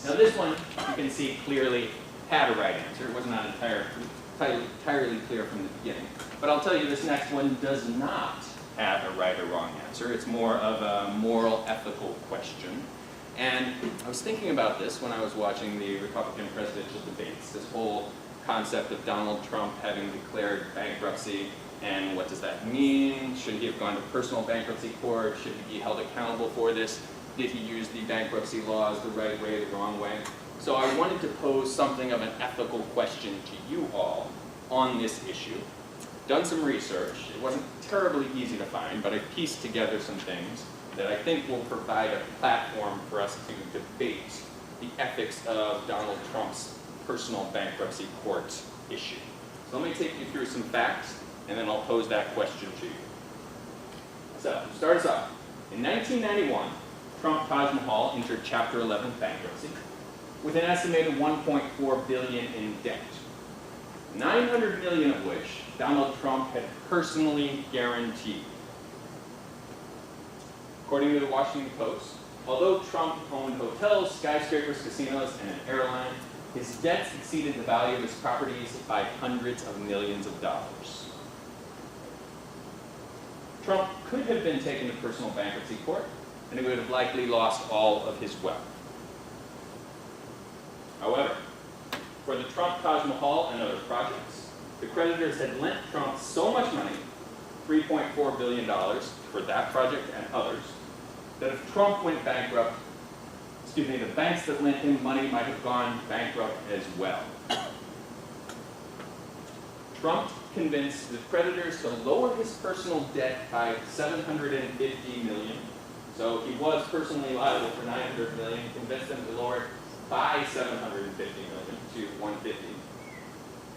Now this one, you can see clearly had a right answer. It was not entirely clear from the beginning. But I'll tell you this next one does not have a right or wrong answer. It's more of a moral, ethical question. And I was thinking about this when I was watching the Republican presidential debates, this whole concept of Donald Trump having declared bankruptcy, and what does that mean? Should he have gone to personal bankruptcy court? Should he be held accountable for this? Did he use the bankruptcy laws the right way, the wrong way? So I wanted to pose something of an ethical question to you all on this issue. Done some research. It wasn't terribly easy to find, but I pieced together some things that I think will provide a platform for us to debate the ethics of Donald Trump's personal bankruptcy court issue. So let me take you through some facts, and then I'll pose that question to you. So, to start us off, in 1991, Trump Taj Mahal entered Chapter 11 bankruptcy with an estimated $1.4 billion in debt, $900 million of which Donald Trump had personally guaranteed. According to the Washington Post, although Trump owned hotels, skyscrapers, casinos, and an airline, his debts exceeded the value of his properties by hundreds of millions of dollars. Trump could have been taken to personal bankruptcy court, and he would have likely lost all of his wealth. However, for the Trump Taj Mahal and other projects, the creditors had lent Trump so much money, $3.4 billion for that project and others, that if Trump went bankrupt, the banks that lent him money might have gone bankrupt as well. Trump convinced the creditors to lower his personal debt by $750 million. So he was personally liable for $900 million, convinced them to lower it by $750 million to $150,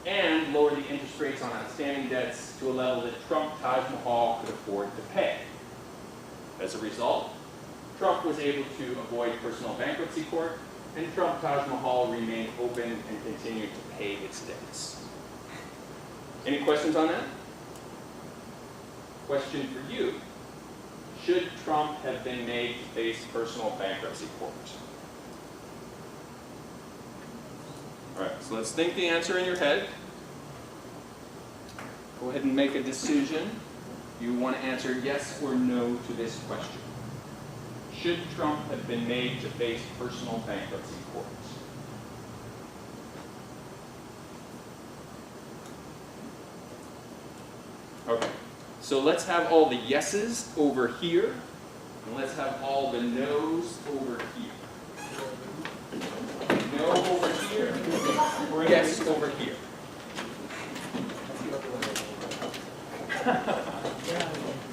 and lower the interest rates on outstanding debts to a level that Trump Taj Mahal could afford to pay. As a result, Trump was able to avoid personal bankruptcy court, and Trump Taj Mahal remained open and continued to pay its debts. Any questions on that? Question for you. Should Trump have been made to face personal bankruptcy court? All right, so let's think the answer in your head. Go ahead and make a decision. You want to answer yes or no to this question. Should Trump have been made to face personal bankruptcy court? Okay, so let's have all the yeses over here, and let's have all the no's over here. No over here, or yes over here.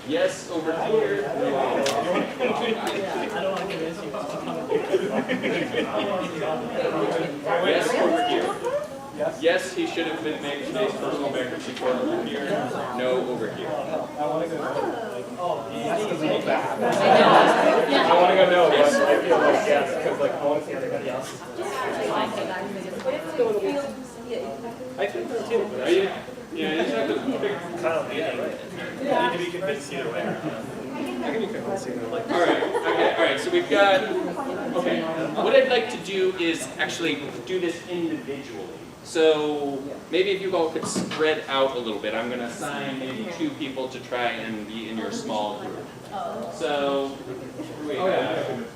Yes over here. Yes over here. Yes, he should have been made to face personal bankruptcy court over here. No over here. I want to go no, but I feel like yes, because like I want to see everybody else. I think so too. Are you? Yeah, you just have to pick. I need to be convinced either way. I can be convinced either way. All right, so we've got, okay, what I'd like to do is actually do this individually. So maybe if you all could spread out a little bit, I'm going to assign maybe 2 people to try and be in your small group. So, we have,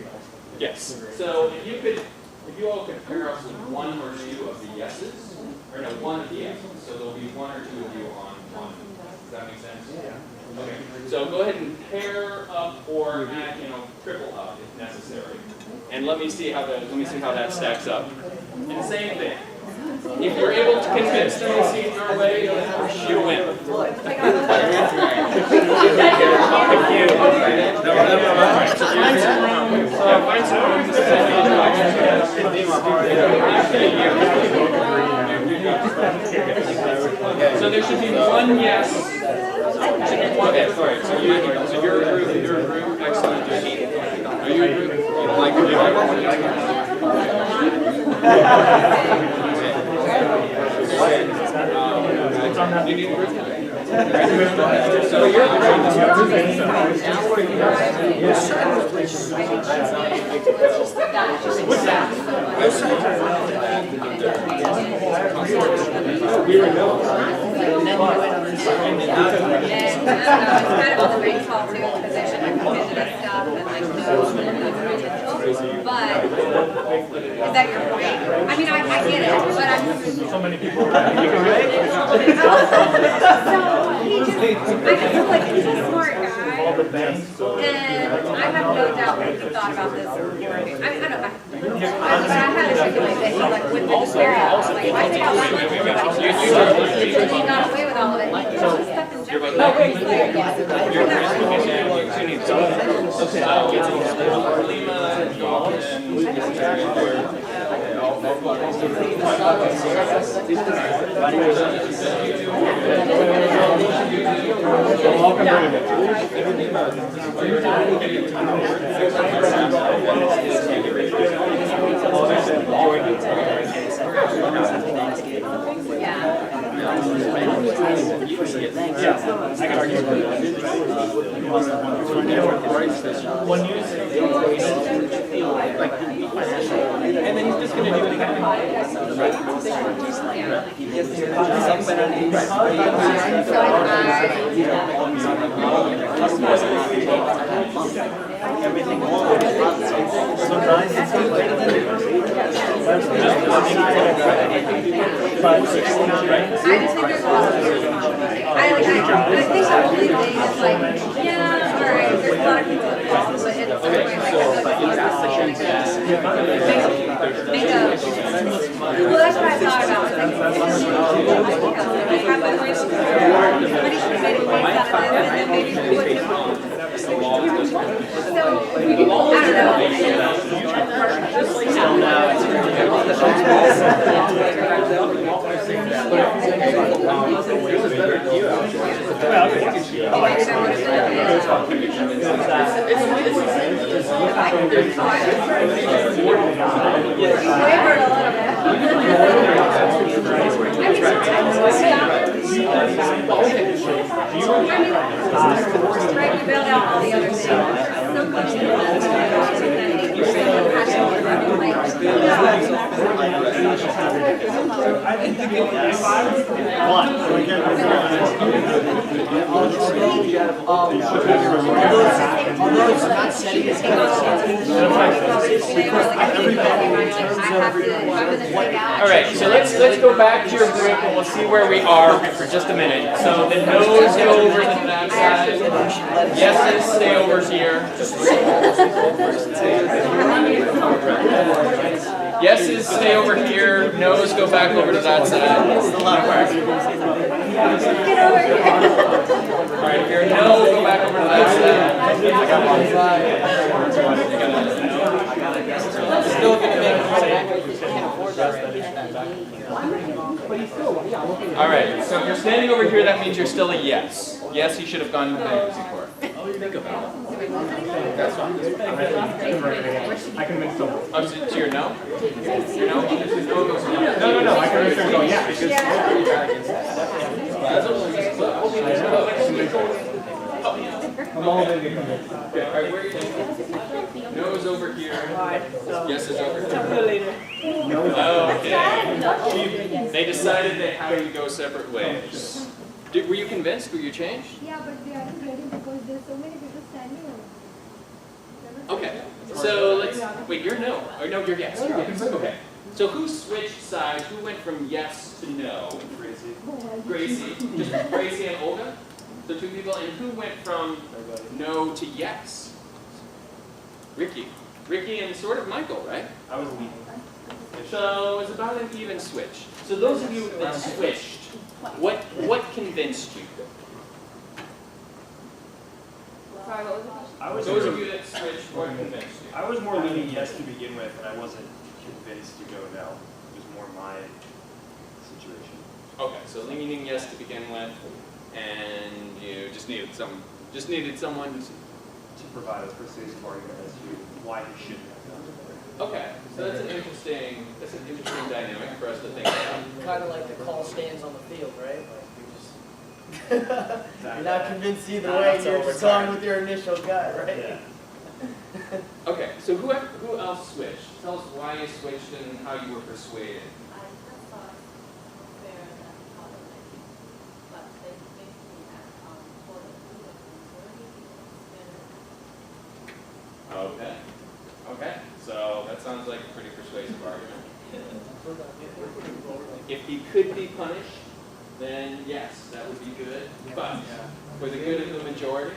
yes, so if you all could pair us with 1 or 2 of the yeses, or no, 1 of the yeses, so there'll be 1 or 2 of you on 1. Does that make sense? Yeah. Okay, so go ahead and pair up or add, triple up if necessary. And let me see how that stacks up. And the same thing. If you're able to convince them to see it your way, you win. So there should be 1 yes. Should be 1 yes. Sorry. So you're a group. You're a group. Excellent. Are you a group? You don't like group? You need a group? So you're We were no. And it's kind of on the brain call too, because they should like come into this stuff and like know but is that your point? I mean, I get it, but I'm So many people. so he just, I feel like he's a smart guy, and I have no doubt that he thought about this. I don't know, but I had to speculate that he like would be scared of. Like, if I take out that much, he got away with all of it. Like, there's just stuff in jeopardy. Oh, wait, I can argue with and then he's just going to do it again. I think the only thing is like, yeah, alright, there's a lot of people involved, but it's like, well, that's what I thought about. Alright, so let's go back to your group and we'll see where we are for just a minute. So the no's go over to that side. Yeses stay over here. Yeses stay over here. No's go back over to that side. It's a lot of work. Alright, if you're a no, go back over to that side. Still gonna make Alright, so if you're standing over here, that means you're still a yes. Yes, you should have gone to the bankruptcy court. That's fine. I convinced him. Oh, so you're no? You're no? No. I convinced him to go, yeah, because I'm all in the convinced. Okay, alright, where are you thinking? No is over here. Yes is over here. Okay. They decided they had to go separate ways. Were you convinced? Were you changed? Yeah, but they aren't ready because there's so many people standing over. Okay. So let's wait. You're no. Or no, you're yes. Okay. So who switched sides? Who went from yes to no? Gracie. Just Gracie and Olga. So two people. And who went from no to yes? Ricky. Ricky and sort of Michael, right? I was leaving. So it's about an even switch. So those of you that switched, what convinced you? Sorry, what was the question? Those of you that switched, what convinced you? I was more leaning yes to begin with, and I wasn't convinced to go no. It was more my situation. Okay, so leaning yes to begin with, and you just needed someone to. To provide a persuasive argument as to why he shouldn't have done it. Okay, so that's an interesting dynamic for us to think about. Kind of like the call stands on the field, right? Like you're just you're not convinced either way. You're just going with your initial gut, right? Yeah. Okay, so who else switched? Tell us why you switched and how you were persuaded. I just thought it's fair that parliament, but they basically had for the majority Okay. Okay. So that sounds like a pretty persuasive argument. If he could be punished, then yes, that would be good. But for the good of the majority.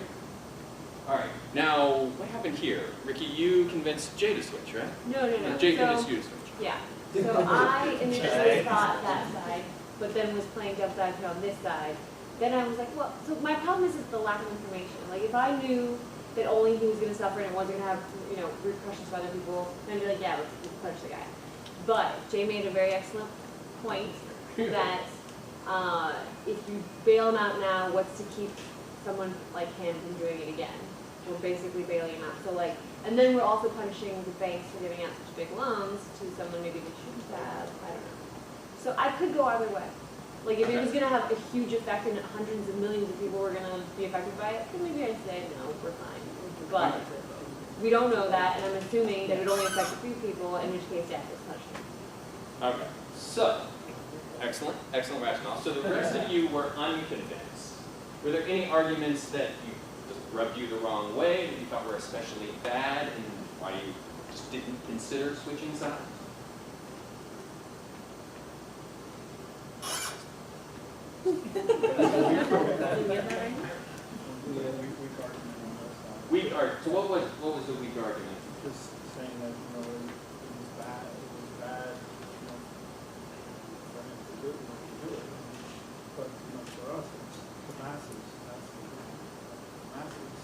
All right. Now, what happened here? Ricky, you convinced Jay to switch, right? No. Jay So- convinced you to switch. Yeah, so I initially thought that side, but then was playing devil's advocate on this side. Then I was like, well, so my problem is the lack of information. Like, if I knew that only he was gonna suffer and it wasn't gonna have, repercussions for other people, then I'd be like, yeah, let's punish the guy. But Jay made a very excellent point that, if you bail him out now, what's to keep someone like him from doing it again? We're basically bailing him out. So like, and then we're also punishing the banks for giving out such big loans to someone maybe they shouldn't have. I don't know. So I could go either way. Like if it was gonna have a huge effect and hundreds of millions of people were gonna be affected by it, then maybe I'd say no, we're fine. But we don't know that, and I'm assuming that it only affects a few people, in which case, yes, it's punishment. Okay. So, excellent rationale. So the rest of you were unconvinced. Were there any arguments that you just rubbed you the wrong way, that you thought were especially bad, and why you just didn't consider switching sides? Weak argument. So what was the weak argument? Just saying that, it was bad, for him to do it. But, for us, it's the masses, that's the masses.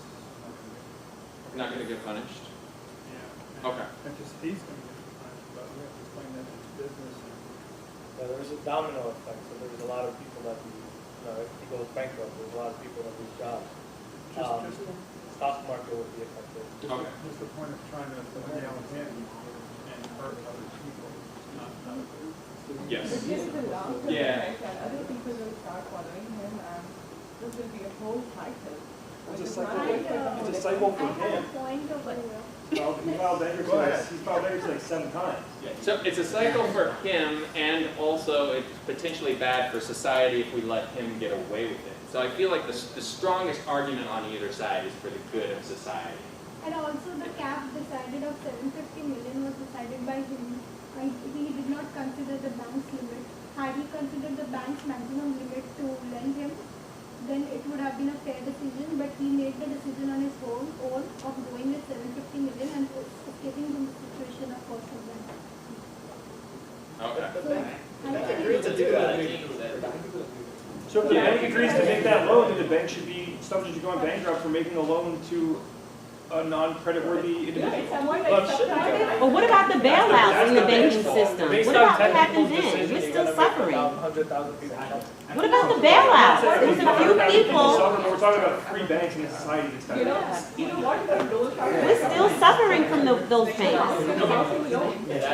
Not going to get punished? Yeah. Okay. And just, he's gonna get punished, but we have to explain that to his business. Yeah, there was a domino effect, so there was a lot of people that, if he goes bankrupt, there's a lot of people that lose jobs. Stock market would be affected. Okay. Just the point of trying to nail him and hurt other people, not Yes. If this is a long term Yeah. effect, and other people will start following him, and this will be a whole cycle. It's a It's cycle. not good for the It's a whole cycle I for have him. a point of view. He filed bankruptcy. Go ahead. He's filed bankruptcy like 7 times. So it's a cycle for him, and also it's potentially bad for society if we let him get away with it. So I feel like the strongest argument on either side is for the good of society. And also the cap decided of 750 million was decided by him. He did not consider the bank's limit. Had he considered the bank's maximum limit to lend him, then it would have been a fair decision, but he made the decision on his own of going with 750 million and escaping the situation of cost of them. Okay. So, I Agreed think to do that. So if the bank agrees to make that loan, then the bank should be subject to going bankrupt for making a loan to a non-creditworthy individual. Someone Well, like shouldn't subscribed. But what about the bailouts in the banking system? Based What on about what technical happens then? decisions, We're you're still gonna make suffering. 100,000 people. What about the bailouts? There's a few people, We're talking about free banks in a society that's kind You know of. what the rules are? we're still suffering from those banks.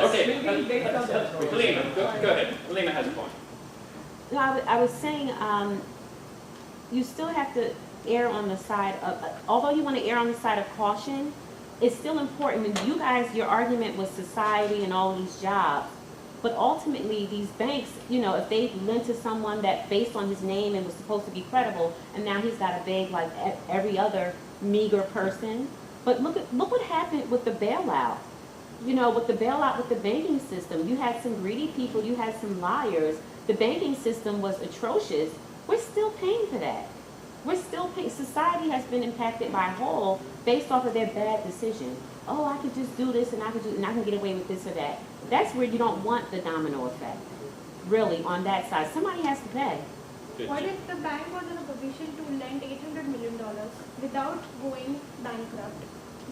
Okay. Maybe based on the. Halima, go ahead. Halima has a point. No, I was saying, you still have to err on the side of, although you want to err on the side of caution, it's still important. When you guys, your argument was society and all these jobs, but ultimately these banks, if they lent to someone that based on his name and was supposed to be credible, and now he's got to beg like every other meager person. But look what happened with the bailout. With the bailout with the banking system, you had some greedy people, you had some liars. The banking system was atrocious. We're still paying for that. We're still paying. Society has been impacted by whole based off of their bad decision. Oh, I could just do this and I can get away with this or that. That's where you don't want the domino effect. Really, on that side. Somebody has to pay. what if the bank was in a position to lend $800 million without going bankrupt?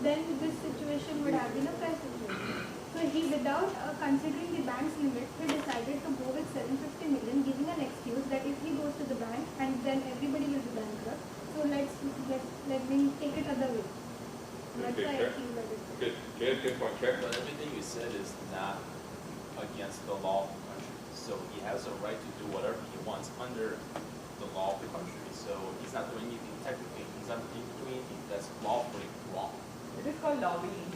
Then this situation would have been a fair situation. So he, without considering the bank's limit, he decided to go with 750 million, giving an excuse that if he goes to the bank and then everybody will be bankrupt. So let me take it other way. That's why I feel that it's Good point, Karen. But everything you said is not against the law of the country. So he has a right to do whatever he wants under the law of the country. So he's not doing anything technically. He's not doing anything that's lawfully wrong. It is called lobbying.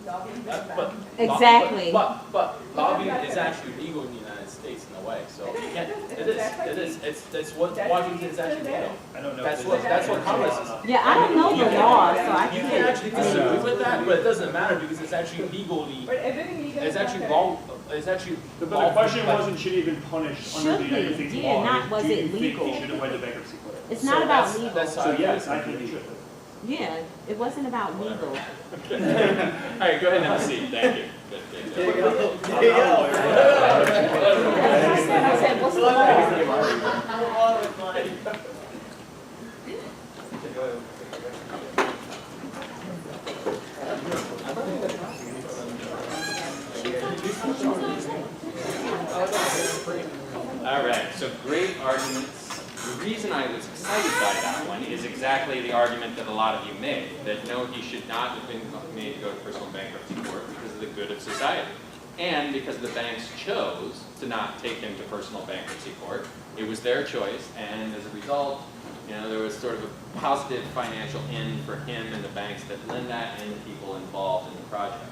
lobbying the But bank. Exactly. But lobbying is actually legal in the United States in a way, so you can't, it's what Washington is actually made of. I don't know. That's what Congress is. Yeah, I don't know the law, so I You can can't. actually disagree with that, but it doesn't matter because it's actually legally, But everything legal. it's is actually not law, it's actually. But the question wasn't should he have been punished under the Should United he? States Yeah, law? not was Do you it think legal? he should have went to bankruptcy court? It's So not about that's- legal. that's how So I yes, feel. I think he should have. Yeah, it wasn't about legal. All right, go ahead and have a seat. Thank you. Good. There you go. There you go. I said, what's the law? All right, so great arguments. The reason I was excited by that one is exactly the argument that a lot of you made, that no, he should not have been made to go to personal bankruptcy court because of the good of society. And because the banks chose to not take him to personal bankruptcy court, it was their choice, and as a result, there was sort of a positive financial end for him and the banks that lend that and the people involved in the project.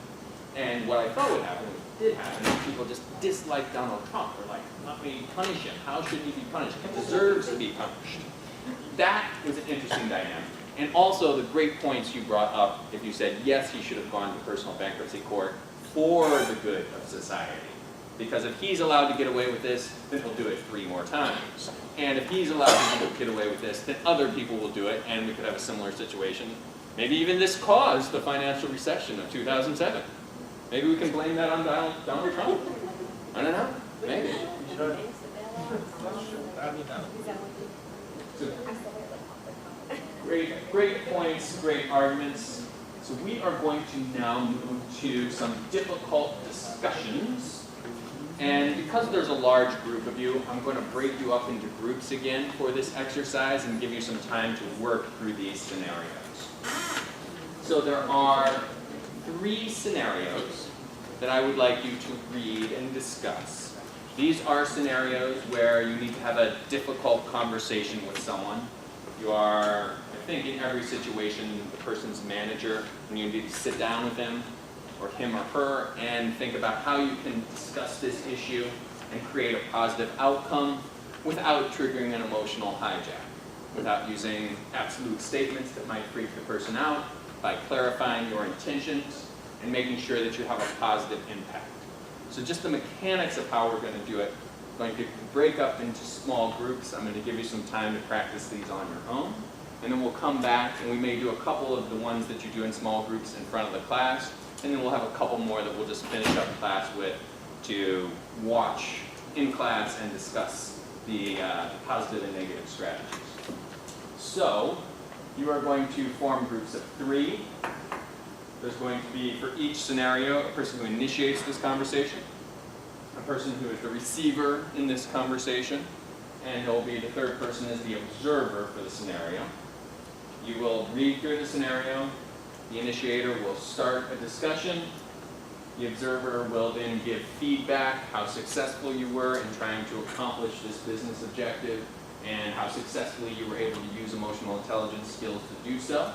And what I thought would happen, what did happen, is people just disliked Donald Trump. They're like, let me punish him. How should he be punished? He deserves to be punished. That was an interesting dynamic. And also the great points you brought up, if you said, yes, he should have gone to personal bankruptcy court for the good of society. Because if he's allowed to get away with this, then he'll do it 3 more times. And if he's allowed to get away with this, then other people will do it, and we could have a similar situation. Maybe even this caused the financial recession of 2007. Maybe we can blame that on Donald Trump. I don't know. Maybe. Great points, great arguments. So we are going to now move to some difficult discussions. And because there's a large group of you, I'm going to break you up into groups again for this exercise and give you some time to work through these scenarios. So there are 3 scenarios that I would like you to read and discuss. These are scenarios where you need to have a difficult conversation with someone. You are, I think, in every situation, the person's manager, and you need to sit down with him or her and think about how you can discuss this issue and create a positive outcome without triggering an emotional hijack, without using absolute statements that might freak the person out, by clarifying your intentions and making sure that you have a positive impact. So just the mechanics of how we're going to do it, I'm going to break up into small groups. I'm going to give you some time to practice these on your own. And then we'll come back and we may do a couple of the ones that you do in small groups in front of the class. And then we'll have a couple more that we'll just finish up class with to watch in class and discuss the positive and negative strategies. So you are going to form groups of 3. There's going to be, for each scenario, a person who initiates this conversation, a person who is the receiver in this conversation, and there'll be the third person as the observer for the scenario. You will read through the scenario. The initiator will start a discussion. The observer will then give feedback, how successful you were in trying to accomplish this business objective, and how successfully you were able to use emotional intelligence skills to do so.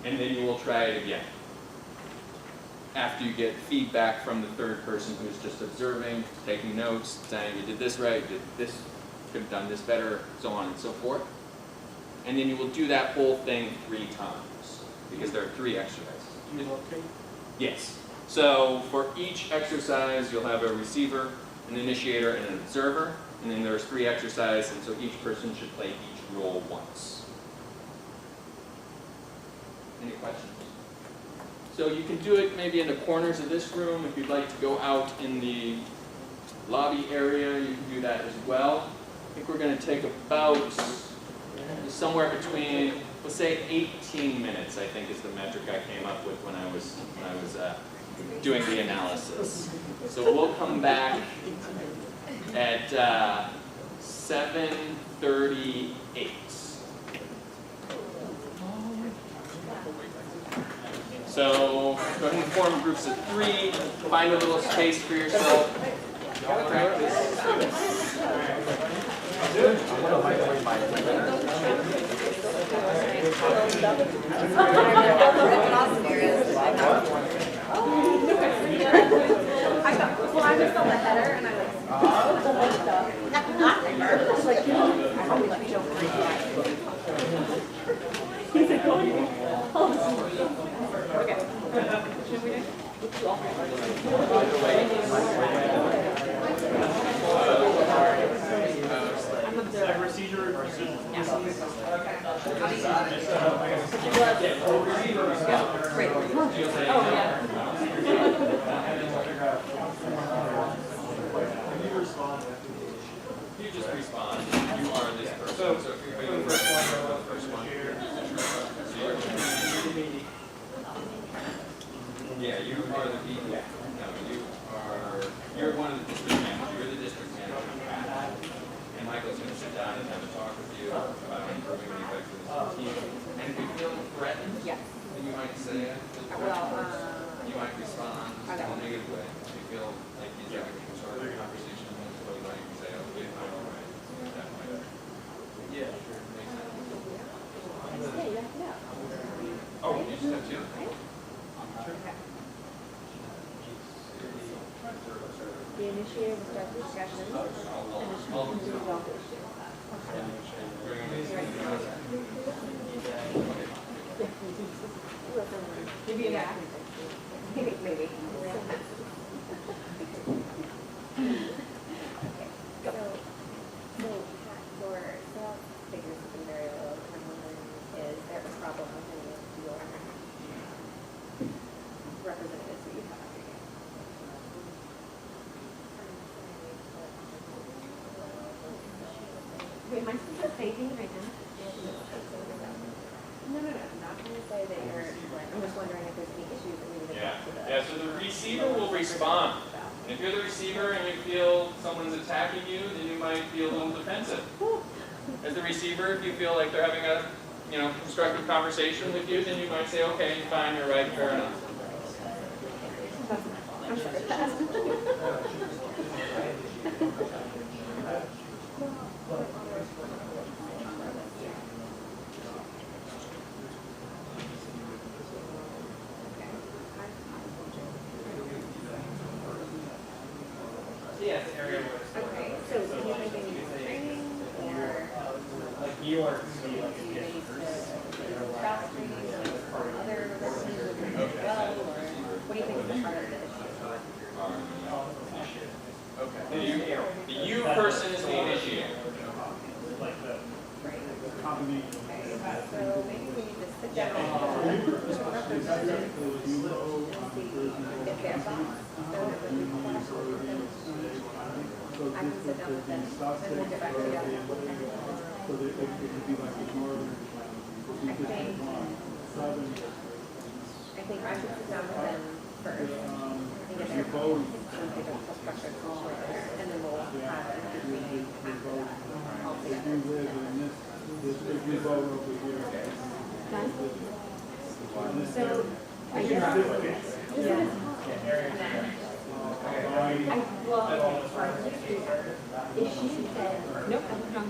And then you will try it again. After you get feedback from the third person who's just observing, taking notes, saying you did this right, you did this, could have done this better, so on and so forth. And then you will do that whole thing 3 times, because there are 3 exercises. Yes. So for each exercise, you'll have a receiver, an initiator, and an observer. And then there's 3 exercises, and so each person should play each role once. Any questions? So you can do it maybe in the corners of this room. If you'd like to go out in the lobby area, you can do that as well. I think we're going to take about somewhere between, let's say 18 minutes, I think is the metric I came up with when I was doing the analysis. So we'll come back at 7:38. So go ahead and form groups of 3, find a little space for yourself, practice. I thought, well, I just saw the header and I like, she's like, I'll be like, Joe, he's like, okay. Should we do? Procedure. You just respond. You are this person. So if you're doing the first one. Yeah, you are the people. No, you're one of the district managers. You're the district manager. And Michael's going to sit down and have a talk with you about improving the effectiveness of the team. And if you feel threatened, Yes. then you might say, you might respond in a negative way. If you feel like he's having a constructive conversation, you might say, okay, fine, all right. That might. Yeah, sure. Makes sense. Oh, you just have two? The initiator will start the discussion, and the school can resolve the issue. Maybe an acting. Maybe. So your sales figures have been very low. I'm wondering, is there a problem with any of your representatives that you have? Wait, am I supposed to say things right now? No, I'm not going to say that you're, I'm just wondering if there's any issues that we need to talk to the. Yeah, so the receiver will respond. And if you're the receiver and you feel someone's attacking you, then you might feel a little defensive. As the receiver, if you feel like they're having a constructive conversation with you, then you might say, okay, fine, you're right, fair enough. I'm sure it does. Yeah, it's an area where it's Okay, so do you think they need training or Like you are to be like do you need to cross training or other representatives as well, or what do you think is the heart of the issue? Okay. The you person is the initiator. like the Okay, so maybe we need to sit down with the representatives and see if they're thoughts. I can sit down with them and we'll get back to you. I think I should sit down with them first and get their thoughts and get a structured call there, and then we'll have a meeting after that all together. So, I guess, is she said, nope, I'm not.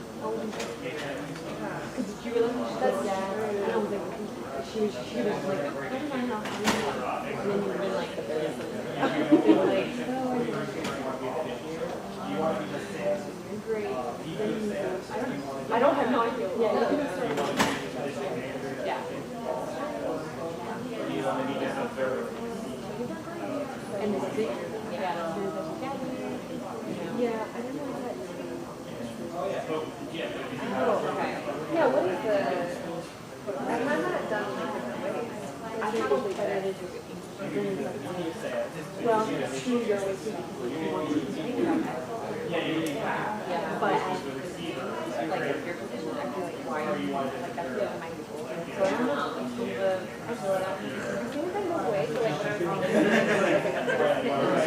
Because you were like, that's and I was like, she was like, never mind, I'll come in. And then you were like, they were like, you're great. I don't have no idea. Yeah, you can start. Yeah. And this is it. Yeah. Yeah, I don't know what. Oh, okay. Yeah, what is the? I'm not done like different ways. I probably better to do it. Well, choose your way too, because you want to think about that. Yeah, but like if your position, I feel like why are you like that's what my people. So I don't know. I feel it out. It seems like both ways. So like when I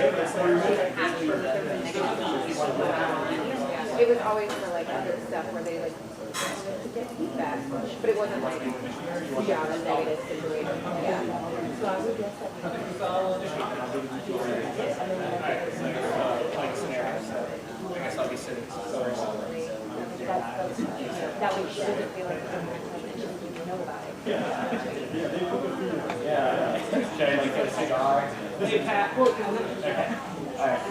was on it was always for like other stuff where they like wanted to get feedback, but it wasn't like beyond a negative situation. Yeah. So I would guess that we could follow the that way she doesn't feel like she doesn't know about it. Yeah. Should I like get a cigar? Hey, Pat. Okay. All right.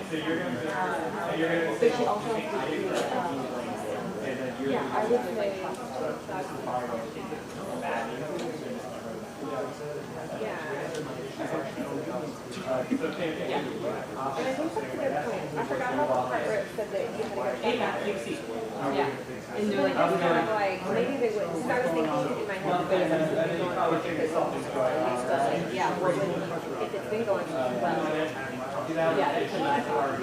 So you're gonna. But she also has to do, yeah, I would say, yeah. And I think that's a good point. I forgot about the part where it said that you had to go back. Yeah. And they're like, kind of like, maybe they would, because I was thinking in my head, that it's yeah, well, if it's been going well, yeah, that's a nice part.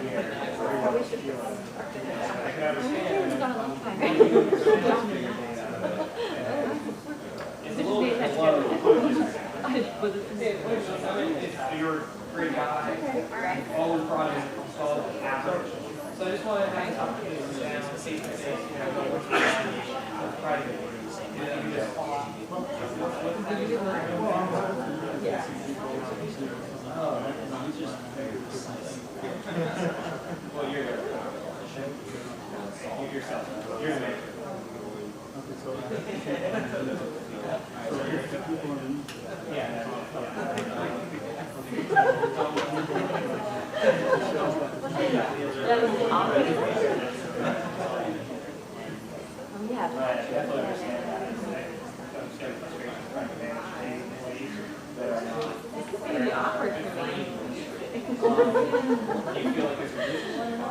Probably should just. It's gone a long time. It's a little bit you're a great guy. All the projects solved average. So I just want to have this opportunity to see if you know, what's the try to yeah. Oh, just well, you're yourself. You're the man. Yeah. Yeah. This is going to be awkward for me. You feel like it's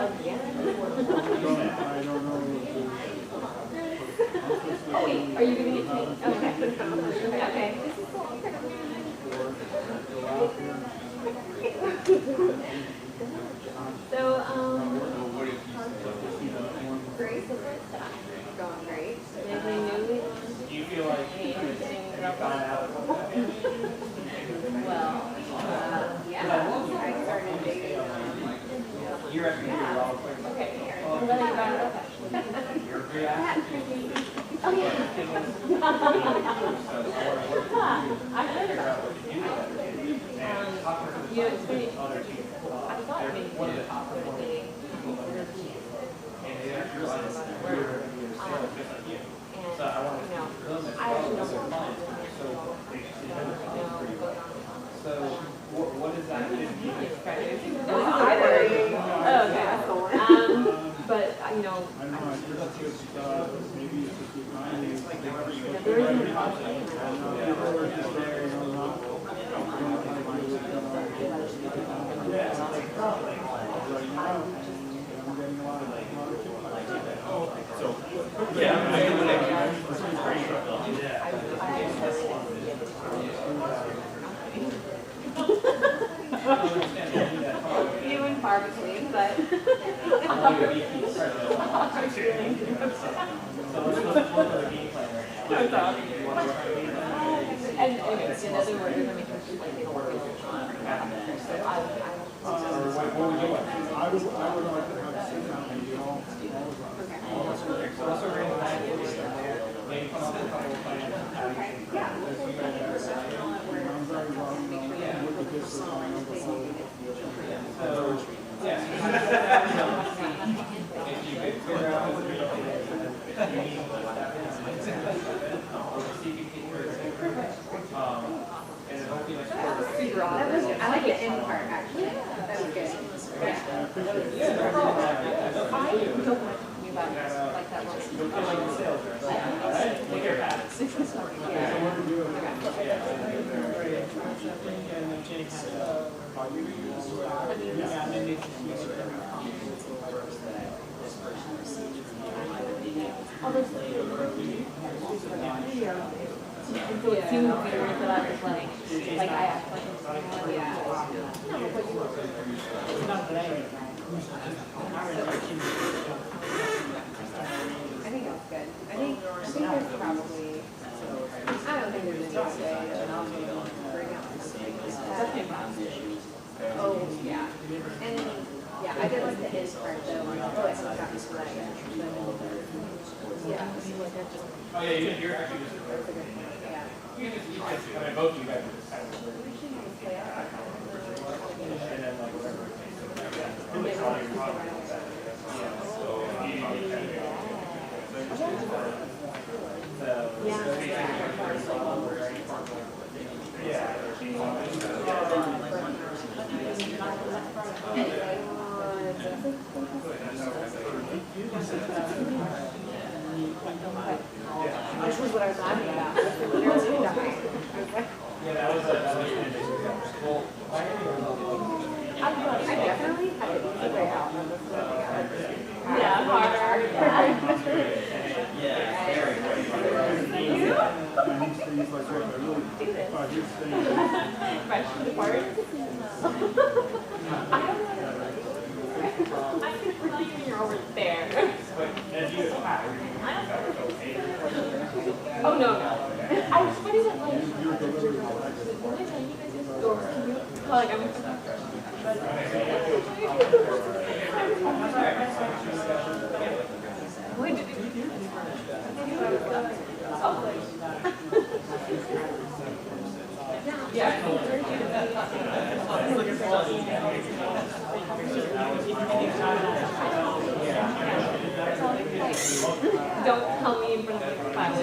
Again? Oh, wait, are you going to get to me? Okay. Okay. So, great. Going great. Anything new? do you feel like Anything you've gone out? Well, yeah. I started dating. You're at the wrong place. Okay. I'm glad you brought it up, actually. You're a great athlete. Oh, yeah. I heard about it. You know, it's funny. I thought maybe one of the top dating. So I want to know. I actually don't know. So what is that? Oh, okay. But you know, I don't know, I feel like it's, maybe it's just behind me. there is few and far between, but and in other words, they're making sure like they don't work with I would like to have a sit down and do all I'm very well known. Look at this. I like the end part, actually. That was good. I don't know about like that one. And so it seemed weird that I was like I asked like, yeah. No, but you I think that's good. I think there's probably, I don't think there's any way to bring out something like that. Oh, yeah. And, yeah, I did like the end part though. Oh, I haven't gotten to that yet. Yeah. Oh yeah, you're actually just. Yeah. You can just, I mean, both you guys are just kind of. And then like whatever. Yeah. This is what I was talking about. Literally dying. I definitely had it easy way out. Yeah, harder. Freshman part. I can believe you're over there. Oh, no, no. I was funny that, like, like, I'm when did you do this? Oh, don't tell me in front of the class.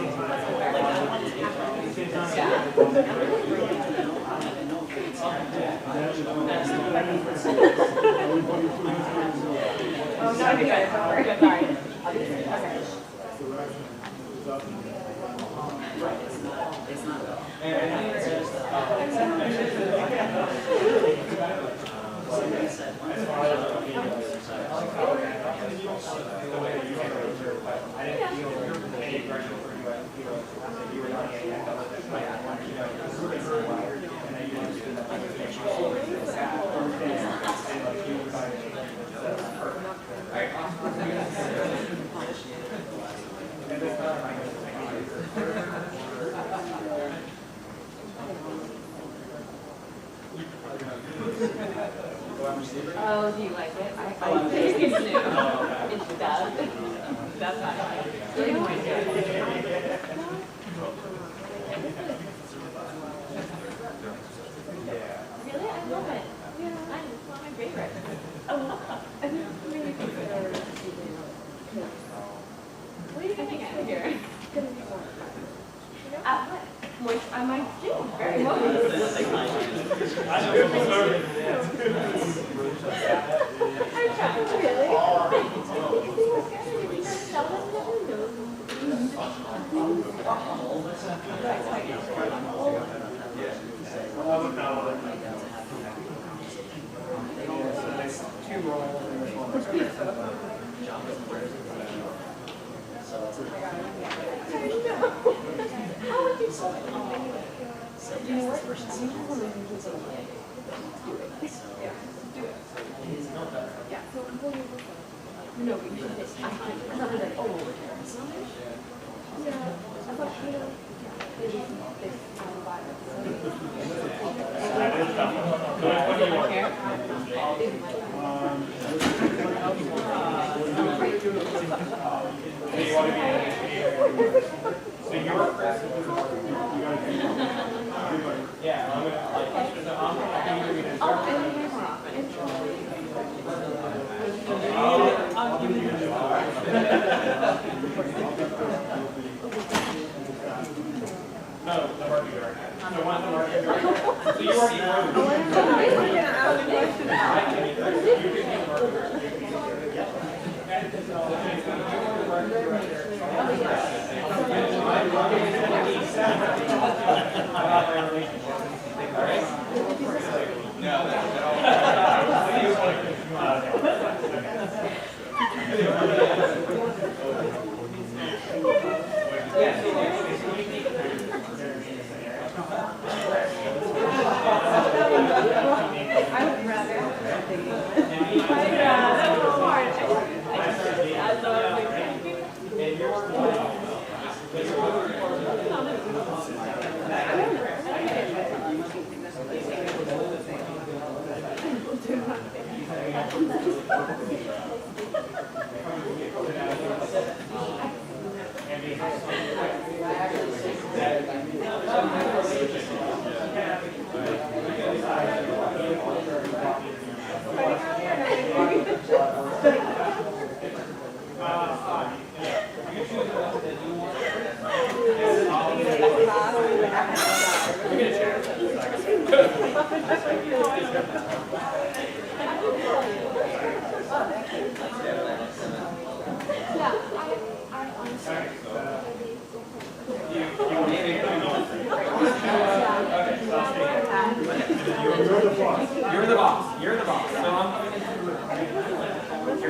Oh, no, you guys are good. Sorry. Okay. Oh, do you like it? I think it's new. It does. That's fine. Really annoying. Really? I love it. Yeah. It's one of my favorites. I really think what are you getting at here? Which I might do very well.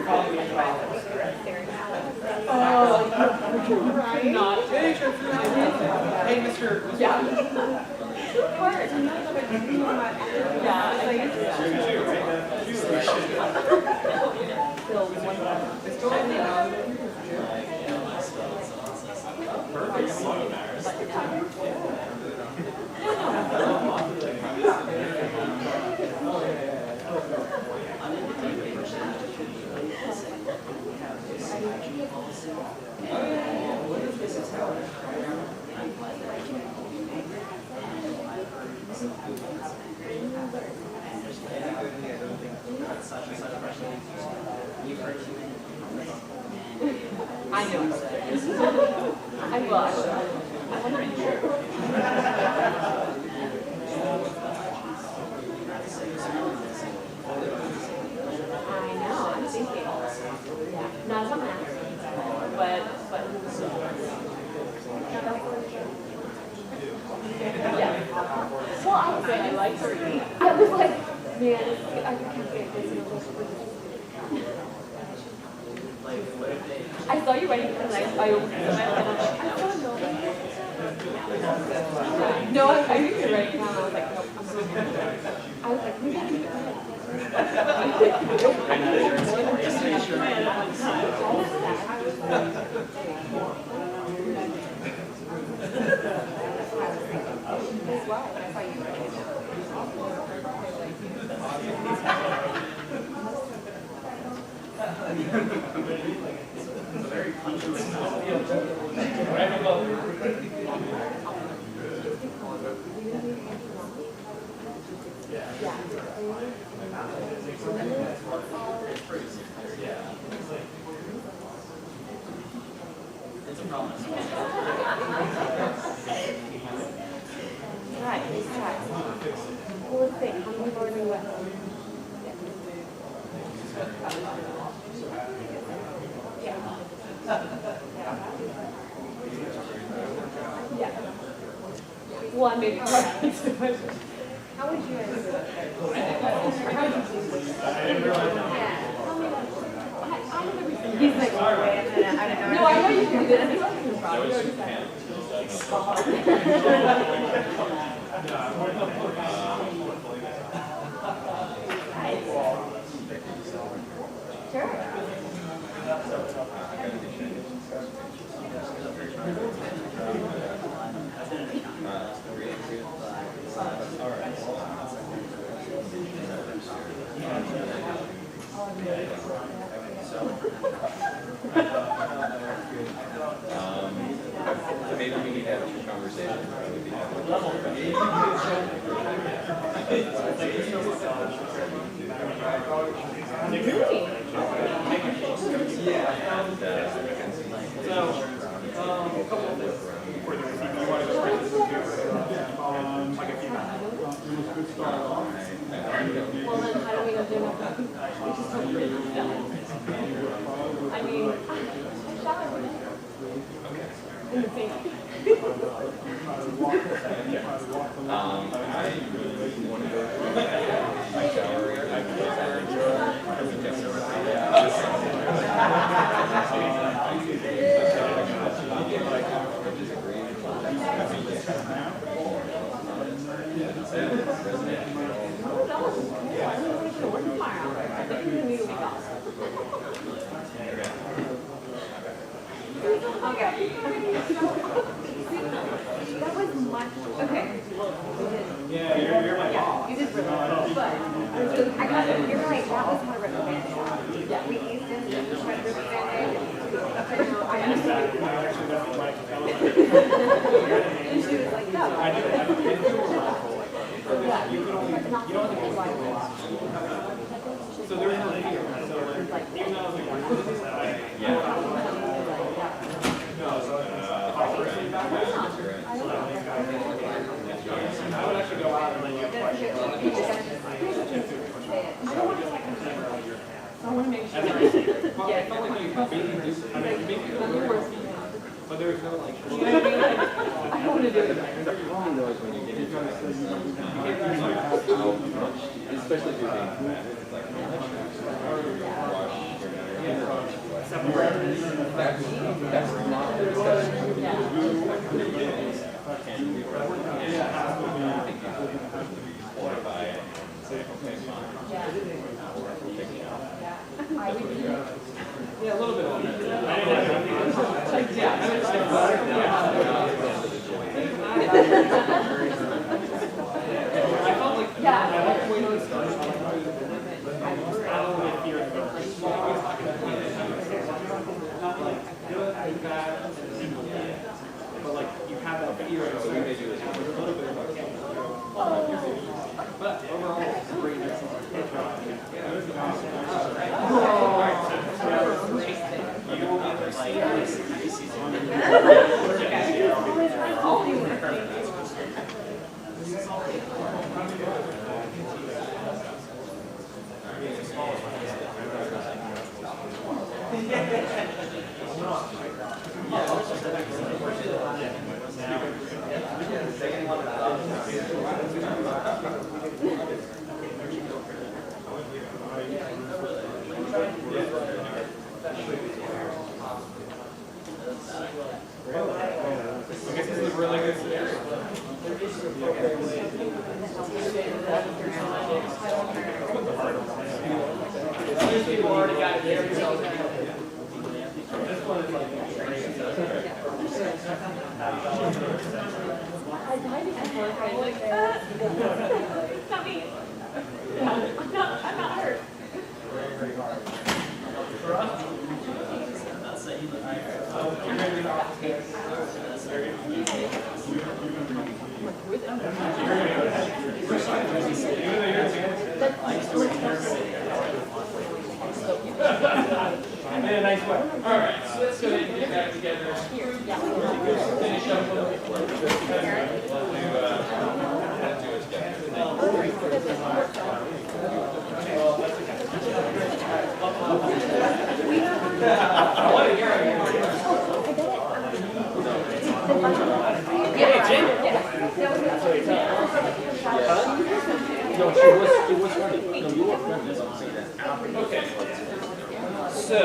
calling me out. Oh, right? Not. Hey, Mr. Yeah. Too hard. Yeah. I know. I will. I wonder if I know. I'm thinking. Yeah. Not on that. But. Yeah. Well, I was saying I like her. I was like, man, I can't get this in a relationship. I saw you writing because I opened it. I don't know. No, I knew you were writing down. I was like, nope, I'm so good. I was like, maybe I can do Right, well, let's see. How many boards are you with? Yeah. Well, I made it hard. How would you answer that? How would you do this? I didn't realize that. He's like, oh, wait a minute, I don't know. No, I know you can do that. Sure. Maybe we need to have a conversation. Well, then how do we know they're not going to I mean, I showered in the sink. Okay. That was much. Okay. Yeah, you're like, Yeah, you did really well. But I got it. You're right. That was my recommendation. Yeah, we used it. We tried to recommend it. I used to. And she was like, no. Yeah, you don't have to be like so there was no video. So like, even though I was like, I would actually go out and then you have questions. I want to make sure. Yeah, I felt like you but there was no like. You know what I mean? Like, I don't want to do it. The problem though is when you get into it, you get how much, especially if you're being fat, it's like how much wash your That's not the discussion. Can we qualify it and say, okay, fine. We're taking out. Yeah, a little bit of that. But like, you have that fear, so you may do this. But overall, it's great. Nice one. All right, so let's go ahead and get back together. Finish up. I want to hear it. No, it was funny. No, you were funny. Okay. So,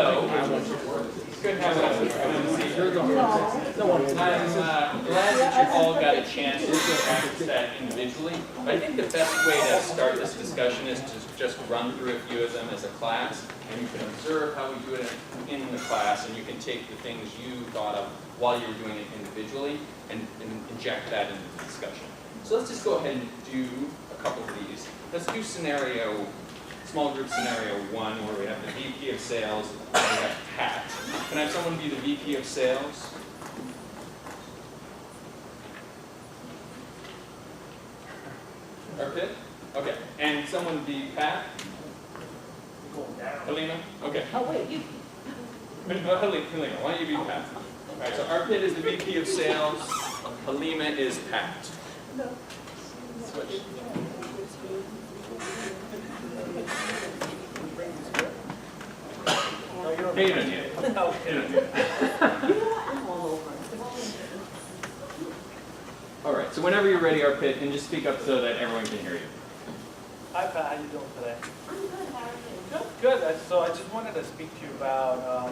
good having I'm glad that you all got a chance to practice that individually. But I think the best way to start this discussion is to just run through a few of them as a class, and you can observe how we do it in the class, and you can take the things you thought of while you were doing it individually and inject that into the discussion. So let's just go ahead and do a couple of these. Let's do small group scenario 1, where we have the VP of sales and we have Pat. Can I have someone be the VP of sales? Arpit? Okay. And someone be Pat? Halima? Okay. Oh, wait, you. Halima, why don't you be Pat? All right, so Arpit is the VP of sales. Halima is Pat. Switch. Hey, you don't need it. You don't need it. All right, so whenever you're ready, Arpit, and just speak up so that everyone can hear you. Hi Pat, how you doing today? I'm good, how are you? Good. So I just wanted to speak to you about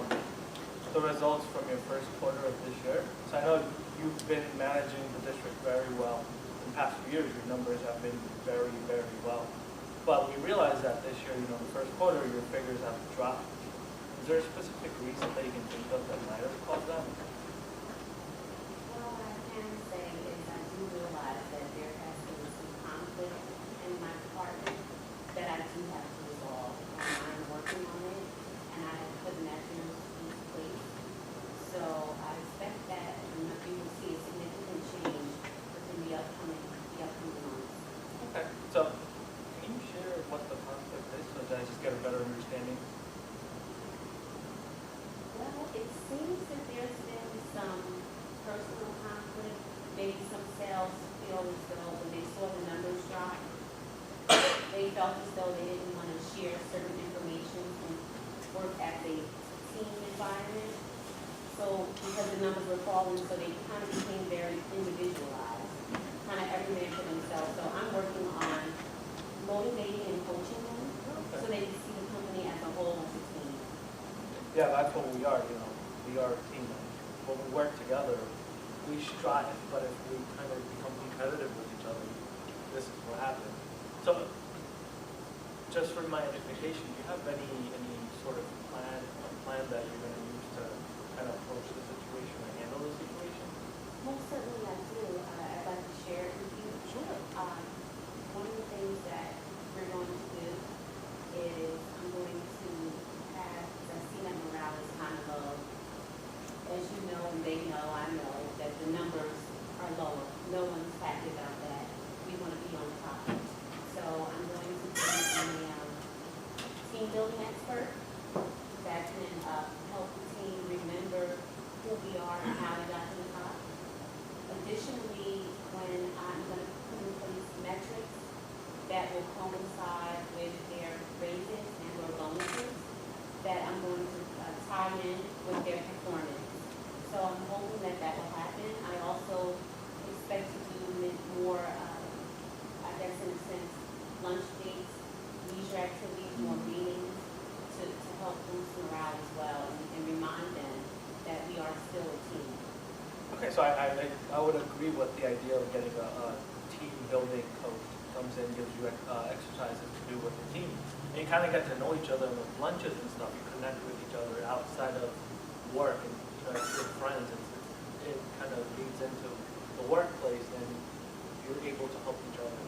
the results from your first quarter of this year. So I know you've been managing the district very well. In the past few years, your numbers have been very, very well. But we realized that this year, the first quarter, your figures have dropped. Is there a specific reason that you can think of that might have caused that? Well, what I can say is I do realize that there has been some conflict in my department that I do have to resolve. I'm working on it, and I have put measures in place. So I expect that you will see a significant change within the upcoming months. Okay. So can you share what the conflict is so that I just get a better understanding? Well, it seems that there's been some personal conflict. Maybe some sales feel as though when they saw the numbers drop, they felt as though they didn't want to share certain information and work as a team environment. So because the numbers were falling, so they kind of became very individualized, kind of every man for themselves. So I'm working on motivating and coaching them so they can see the company as a whole as a team. Yeah, that's what we are, we are a team. When we work together, we strive, but if we kind of become competitive with each other, this is what happens. So, just for my edification, do you have any sort of plan that you're going to use to kind of approach the situation or handle the situation? Most certainly I do. I'd like to share it with you. Sure. One of the things that we're going to do is I'm going to have, because I see that morale is kind of low. As you know, and they know, I know, that the numbers are lower. No one's happy about that. We want to be on top. So I'm going to bring a team building expert that can help the team remember who we are and how we got to the top. Additionally, when I'm going to put in place metrics that will coincide with their raises and or bonuses, that I'm going to tie in with their performance. So I'm hoping that that will happen. I also expect to do more, I guess in a sense, lunch dates, leisure activities, more meetings to help boost morale as well and remind them that we are still a team. Okay, so I would agree with the idea of getting a team building coach comes in, gives you exercises to do with the team. And you kind of get to know each other with lunches and stuff. You connect with each other outside of work, and you know, it's good friends. It kind of leads into the workplace, and you're able to help each other.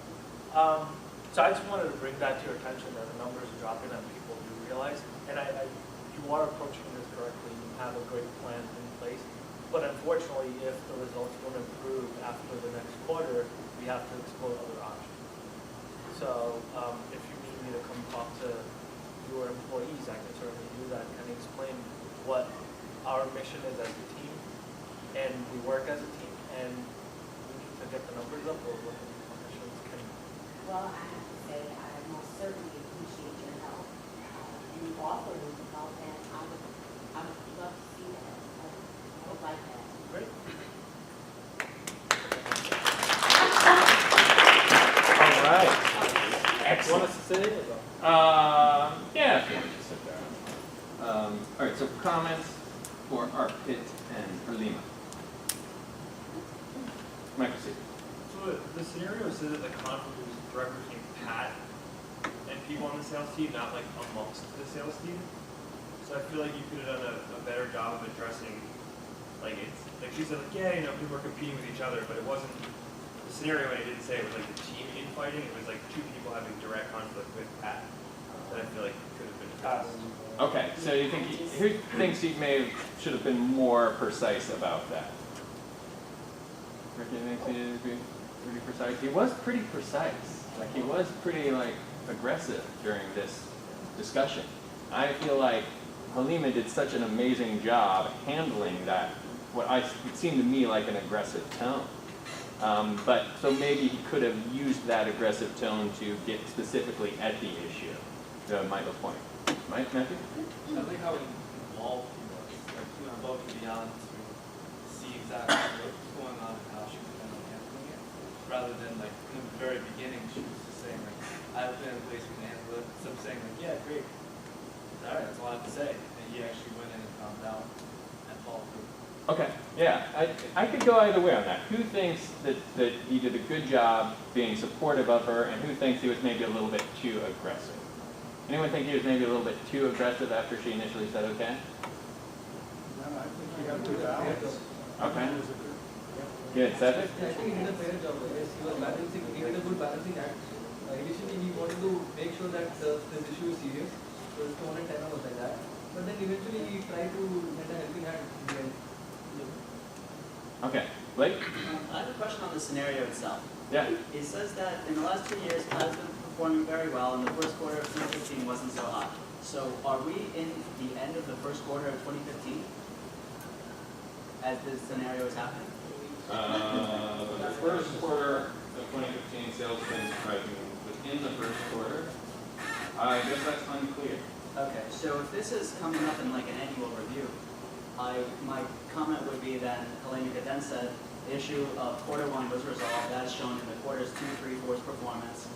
So I just wanted to bring that to your attention that the numbers are dropping and people do realize. And you are approaching this correctly. You have a great plan in place. But unfortunately, if the results don't improve after the next quarter, we have to explore other options. So if you need me to come talk to your employees, I can certainly do that, kind of explain what our mission is as a team, and we work as a team, and we need to get the numbers up or what the clinicians can. Well, I have to say, I most certainly appreciate your help and offering to help, and I would love to see that. I would like that. Great. All right. Want us to say it? Yeah, if you want to sit there. All right, so comments for Arpit and Erlima. Michael C. So the scenario says that the conflict was directly between Pat and people on the sales team, not like amongst the sales team. So I feel like you could have done a better job of addressing, like it's like she said, like yeah, you know, people are competing with each other, but it wasn't the scenario. It didn't say it was like the team infighting. It was like two people having direct conflict with Pat. That I feel like could have been addressed. Okay, so you think who thinks he should have been more precise about that? Ricky thinks he should be pretty precise. He was pretty precise. Like he was pretty like aggressive during this discussion. I feel like Halima did such an amazing job handling that. It seemed to me like an aggressive tone. But so maybe he could have used that aggressive tone to get specifically at the issue. Michael's point. Mike, Matthew? I like how involved he was, like he went above and beyond to see exactly what's going on and how she was kind of handling it, rather than like in the very beginning she was just saying like, I have been in a place we can handle it, instead of saying like, yeah, great, all right, that's all I have to say, and he actually went in and found out and followed through. Okay, yeah, I could go either way on that. Who thinks that he did a good job being supportive of her, and who thinks he was maybe a little bit too aggressive? Anyone think he was maybe a little bit too aggressive after she initially said okay? No, I think you have to balance. Okay. Good, Cedric? I think he did a fair job. Yes, he was balancing. He did a good balancing act. Initially, he wanted to make sure that this issue is serious. So his tone and tenor was like that. But then eventually, he tried to lend a helping hand in the end. Okay, Blake? I have a question on the scenario itself. Yeah. It says that in the last 2 years, Pat has been performing very well, and the first quarter of 2015 wasn't so hot. So are we in the end of the first quarter of 2015 as this scenario is happening? The first quarter of 2015 sales have been surprising within the first quarter. I guess that's unclear. Okay, so if this is coming up in like an annual review, my comment would be that Helena then said the issue of quarter one was resolved as shown in the quarters 2, 3, 4's performance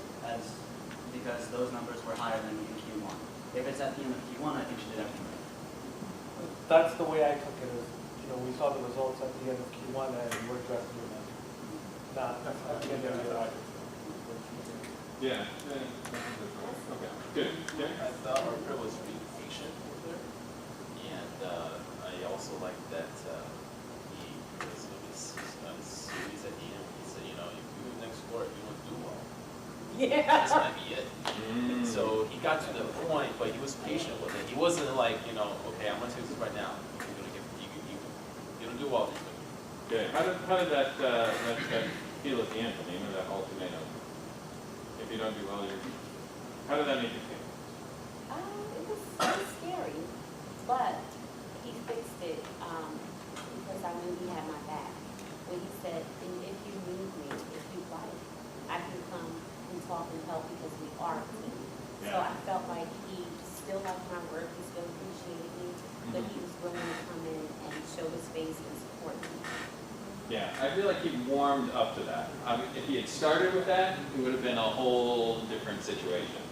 because those numbers were higher than in Q1. If it's at the end of Q1, I think she did everything right. that's the way I took it, is, we saw the results at the end of Q1 and we're addressing them. Not at the end of the year. Yeah. Okay, good. Yeah. I thought Arthur was being patient with her, and I also like that he was a bit serious at the end. He said, if you next sport you don't do well, this might be it. And so he got to the point, but he was patient with it. He wasn't like, okay, I'm gonna take this right now. You're gonna you don't do well. Good. How did that feel at the end? That ultimatum. If you don't do well, how did that make you feel? It was scary, but he fixed it because I knew he had my back. When he said, "And if you need me, if you like, I can come and talk and help because we are a team." So I felt like he still liked my work, he still appreciated me, but he was willing to come in and show his face and support me. Yeah, I feel like he warmed up to that. If he had started with that, it would have been a whole different situation.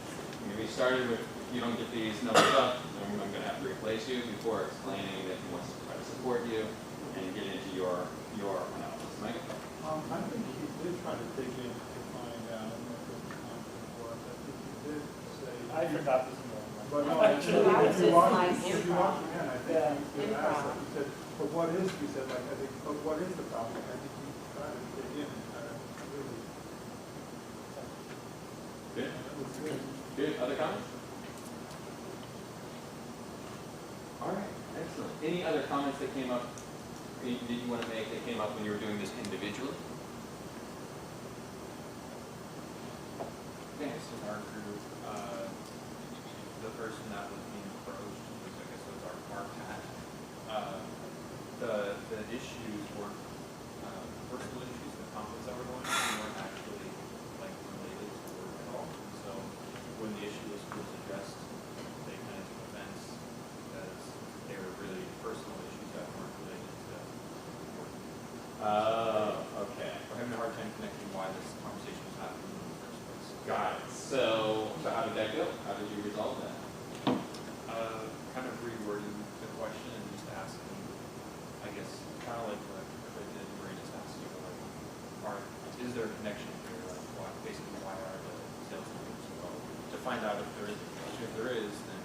If he started with, if you don't get these numbers up, then I'm going to have to replace you, before explaining that he wants to try to support you and get into your analysis. Mike? I think he did try to dig in to find out what the content was. I think he did say. I forgot this one. But no, Actually, I was just like if you watch again, I think he asked, improv. he said, but what is, he said, like, I think, but what is the problem? I think he tried to dig in and kind of really. Good. That was good. Good. Other comments? All right. Excellent. Any other comments that came up, did you want to make, that came up when you were doing this individually? Yes, with our group, the person that was being approached was, I guess, was our Pat. The issues weren't personal issues, the conflicts that were going on weren't actually related to work at all. So when the issue was first addressed, they kind of took offense because they were really personal issues that weren't related to work. Okay. We're having a hard time connecting why this conversation was happening in the first place. Got it. So how did that go? How did you resolve that? Kind of rewording the question and just asking, I guess, kind of like what I did, where he just asked you, is there a connection here? Basically, why are the sales numbers so low? To find out if there is a connection. If there is, then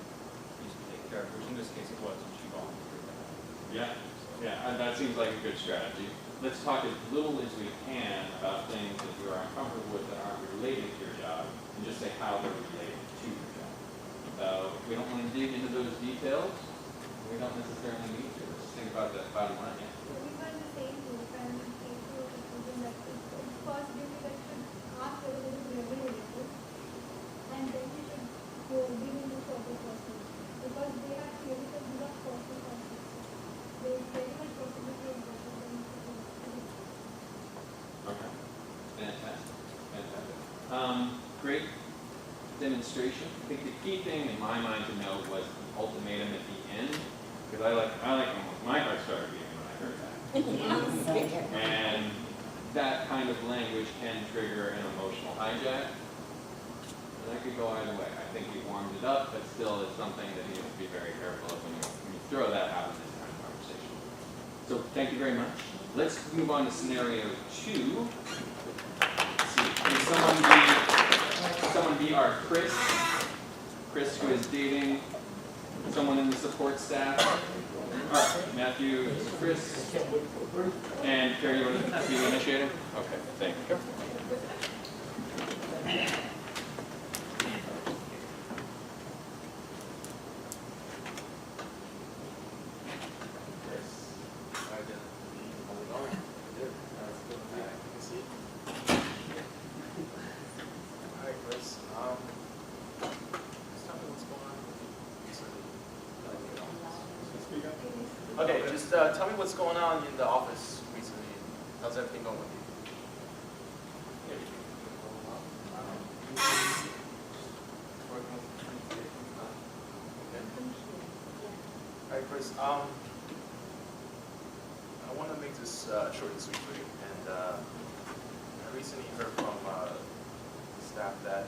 you should take care of it, which in this case it was, and she volunteered that. Yeah. Yeah, and that seems like a good strategy. Let's talk as little as we can about things that you are uncomfortable with that aren't related to your job, and just say how they're related to your job. So if we don't want to dig into those details, we don't necessarily need to. Let's think about that bottom line. Yeah. So we were in the same group and we came to a conclusion that it's first duty that should ask whether it is revenue related, and then we should go dig into further questions, because they are clearly said these are personal conflicts. There is very much possibility of better than Okay. Fantastic. Fantastic. Great demonstration. I think the key thing in my mind to note was the ultimatum at the end, because I like my heart started beating when I heard that. And that kind of language can trigger an emotional hijack. And that could go either way. I think he warmed it up, but still it's something that you have to be very careful of when you throw that out in this kind of conversation. So thank you very much. Let's move on to scenario 2. Let's see. Can someone be our Chris? Chris, who is dating someone in the support staff. All right, Matthew is Chris. And Carrie, you want to be the initiator? Okay, thank you. Okay, just tell me what's going on in the office recently. How's everything going with you? All right, Chris. I want to make this short and sweet for you. And I recently heard from the staff that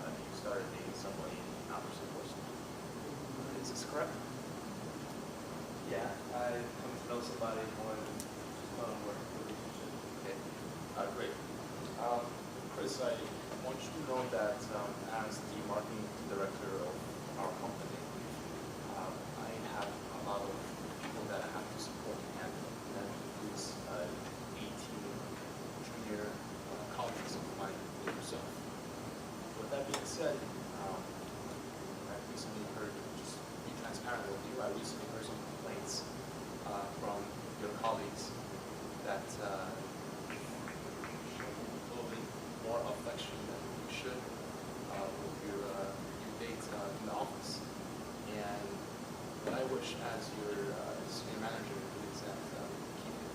you started dating somebody not for support. Is this correct? Yeah, I come to know somebody more than just on a work relationship. Okay, great. Chris, I want you to know that as the marketing director of our company, I have a lot of people that I have to support and that includes 18 junior colleagues of mine like yourself. With that being said, I recently heard, just to be transparent with you, I recently heard some complaints from your colleagues that more affection than you should with your dates in the office. And what I wish as your senior manager is that keep it,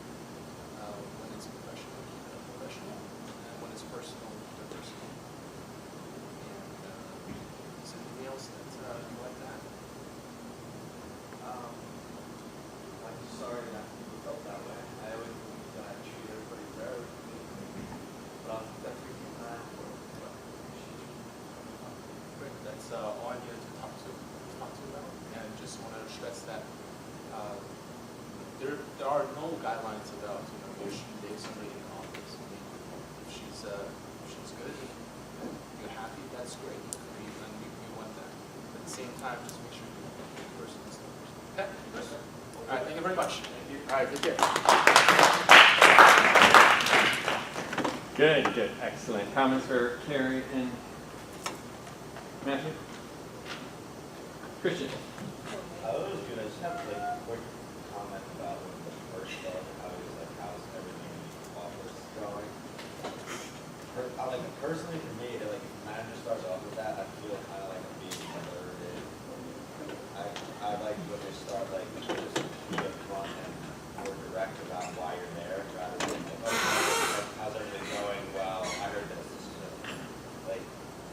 when it's professional, keep it professional, and when it's personal, keep it personal. And is there anything else that you like to add? I'm sorry that people felt that way. I always believe that I treat everybody fairly. But I'll definitely keep an eye out for it. Great. That's all I needed to talk to you about. And just want to stress that there are no guidelines about you should date somebody in the office. I mean, if she's good and you're happy, that's great. And we want that. But at the same time, just make sure you're a person and stuff. Okay. All right. Thank you very much. Thank you. All right. Take care. Good, good, excellent. Comments for Carrie and Matthew? Christian? I was gonna just have like a quick comment about when the first started, how it was like, how's everything in the office going? Personally for me, like if the manager starts off with that, I feel kind of like I'm being alerted. I like when they start like just be upfront and more direct about why you're there, rather than like, okay, how's everything going? Well, I heard this. This is just like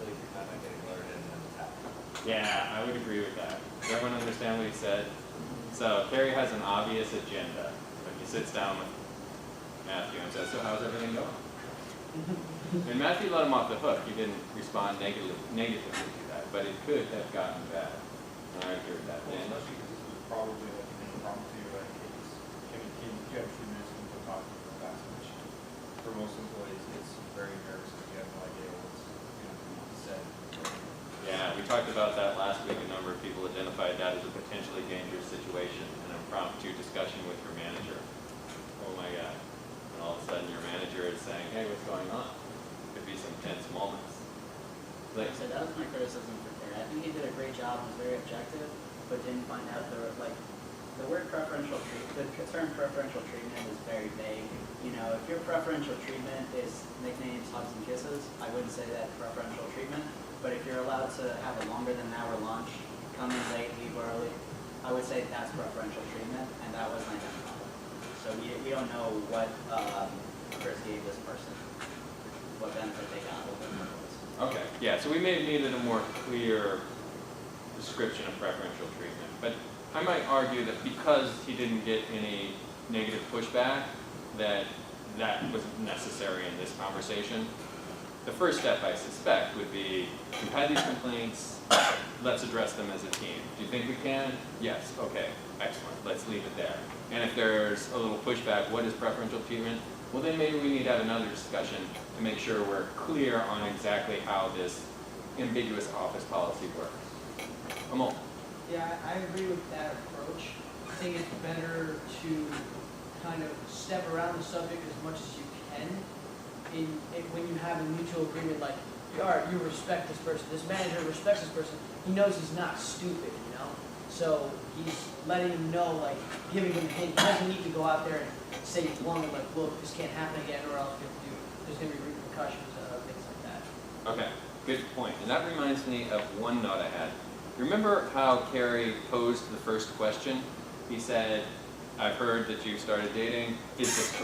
really kind of getting alerted and then it's happening. Yeah, I would agree with that. Does everyone understand what he said? So Carrie has an obvious agenda. Like he sits down with Matthew and says, so how's everything going? And Matthew let him off the hook. He didn't respond negatively to that, but it could have gotten bad. And I agree with that. Well, especially because this was probably like an impromptu, like, can you have 2 minutes to talk to them about some issue? For most employees, it's very embarrassing. You have no idea what's going to be said. Yeah, we talked about that last week. A number of people identified that as a potentially dangerous situation, an impromptu discussion with your manager. Oh my God. And all of a sudden your manager is saying, hey, what's going on? Could be some tense moments. Like I said, that was my criticism for Terry. I think he did a great job, was very objective, but didn't find out there were like, the word preferential treatment, the term preferential treatment is very vague. You know, if your preferential treatment is nicknames, hugs, and kisses, I wouldn't say that preferential treatment. But if you're allowed to have a longer than an hour lunch, come in late, leave early, I would say that's preferential treatment, and that was my problem. So we don't know what Chris gave this person, what benefit they got, what their purpose was. Okay, yeah, so we may have needed a more clear description of preferential treatment. But I might argue that because he didn't get any negative pushback, that was necessary in this conversation. The first step, I suspect, would be, we've had these complaints, let's address them as a team. Do you think we can? Yes, okay, excellent, let's leave it there. And if there's a little pushback, what is preferential treatment? Well, then maybe we need to have another discussion to make sure we're clear on exactly how this ambiguous office policy works. Amol? Yeah, I agree with that approach. I think it's better to kind of step around the subject as much as you can when you have a mutual agreement, like, all right, you respect this person, this manager respects this person, he knows he's not stupid, you know? So he's letting him know, like, giving him a hint. He doesn't need to go out there and say bluntly, like, look, this can't happen again, or else there's going to be repercussions, things like that. Okay, good point. And that reminds me of one note I had. Remember how Carrie posed the first question? He said, I've heard that you've started dating. Is this correct?